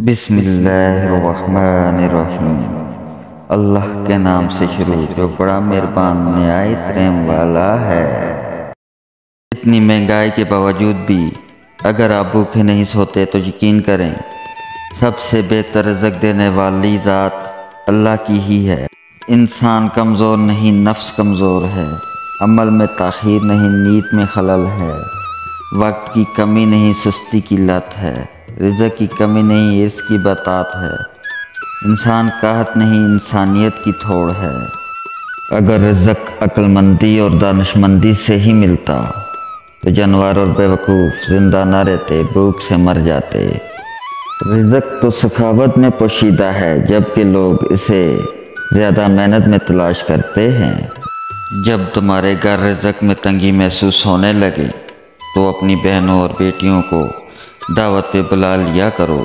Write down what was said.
بسم اللہ الرحمن الرحیم۔ اللہ کے نام سے شروع جو بڑا مہربان نہایت رحم والا ہے۔ اتنی مہنگائی کے باوجود بھی اگر آپ بھوکے نہیں سوتے تو یقین کریں سب سے بہتر رزق دینے والی ذات اللہ کی ہی ہے۔ انسان کمزور نہیں، نفس کمزور ہے، عمل میں تاخیر نہیں، نیت میں خلل ہے، وقت کی کمی نہیں، سستی کی لت ہے، رزق کی کمی نہیں، اس کی بطاط ہے، انسان قحط نہیں، انسانیت کی تھوڑ ہے۔ اگر رزق عقل مندی اور دانش مندی سے ہی ملتا تو جانور اور بیوقوف زندہ نہ رہتے، بھوک سے مر جاتے۔ رزق تو سخاوت میں پوشیدہ ہے، جبکہ لوگ اسے زیادہ محنت میں تلاش کرتے ہیں۔ جب تمہارے گھر رزق میں تنگی محسوس ہونے لگے تو اپنی بہنوں اور بیٹیوں کو دعوت پہ بلا لیا کرو۔